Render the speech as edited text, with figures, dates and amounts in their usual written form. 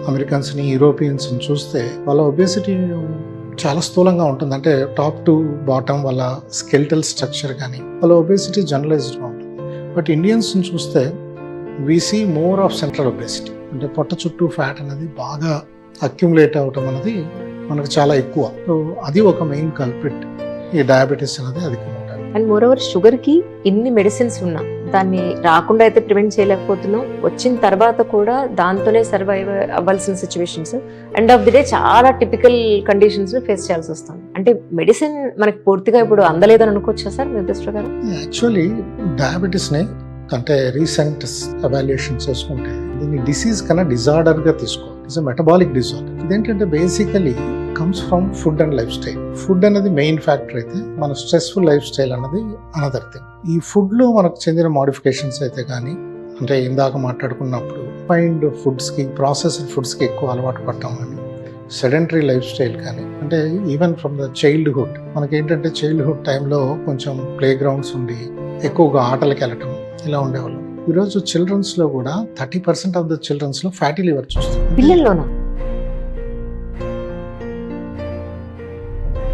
అమెరికన్స్ని యూరోపియన్స్ని చూస్తే వాళ్ళ ఒబేసిటీ చాలా స్థూలంగా ఉంటుంది. అంటే టాప్ టు బాటమ్ వాళ్ళ స్కెల్టల్ స్ట్రక్చర్ కానీ వాళ్ళ ఒబేసిటీ జనరలైజ్డ్గా ఉంటుంది. బట్ ఇండియన్స్ని చూస్తే we see more of central obesity, అంటే పొట్ట చుట్టూ ఫ్యాట్ అనేది బాగా అక్యుములేట్ అవటం అనేది మనకు చాలా ఎక్కువ. సో అది ఒక మెయిన్ కల్ప్రిట్, ఈ డయాబెటీస్ అనేది అధికంగా ఉంటుంది. అండ్ మోర్ ఓవర్ షుగర్ కి ఇన్ని మెడిసిన్స్ ఉన్నా దాన్ని రాకుండా అయితే ప్రివెంట్ చేయలేకపోతున్నాం. వచ్చిన తర్వాత కూడా దాంతోనే సర్వైవ్ అవ్వాల్సిన situations, end of the day చాలా టిపికల్ కండిషన్స్ ఫేస్ చేయాల్సి వస్తుంది. అంటే మెడిసిన్ మనకి పూర్తిగా ఇప్పుడు అందలేదని అనుకోవచ్చా సార్ మీ దృష్టి ప్రకారం? యాక్చువల్లీ డయాబెటీస్ని అంటే రీసెంట్ ఎవాల్యుయేషన్ చేసుకుంటే దీన్ని డిసీజ్ కన్నా డిజార్డర్గా తీసుకోవాలి. It's metabolic disorder. ఇదేంటంటే basically comes from food and lifestyle. Food అనేది మెయిన్ ఫ్యాక్టర్ అయితే మన స్ట్రెస్ఫుల్ లైఫ్ స్టైల్ అన్నది అనదర్ థింగ్. ఈ ఫుడ్లో మనకు చెందిన మోడిఫికేషన్స్ అయితే కానీ, అంటే ఇందాక మాట్లాడుకున్నప్పుడు రిఫైన్డ్ ఫుడ్స్కి, ప్రాసెస్డ్ ఫుడ్స్కి ఎక్కువ అలవాటు పడటం కానీ, సెడెంటరీ లైఫ్ స్టైల్ కానీ, అంటే ఈవెన్ ఫ్రమ్ ద చైల్డ్హుడ్ మనకేంటంటే చైల్డ్హుడ్ టైంలో కొంచెం ప్లే గ్రౌండ్స్ ఉండి ఎక్కువగా ఆటలకు వెళ్ళటం ఇలా ఉండేవాళ్ళం. ఈరోజు చిల్డ్రన్స్లో కూడా 30% ఆఫ్ ద చిల్డ్రన్స్లో ఫ్యాటీ లివర్ చూస్తాం. పిల్లల్లోనా?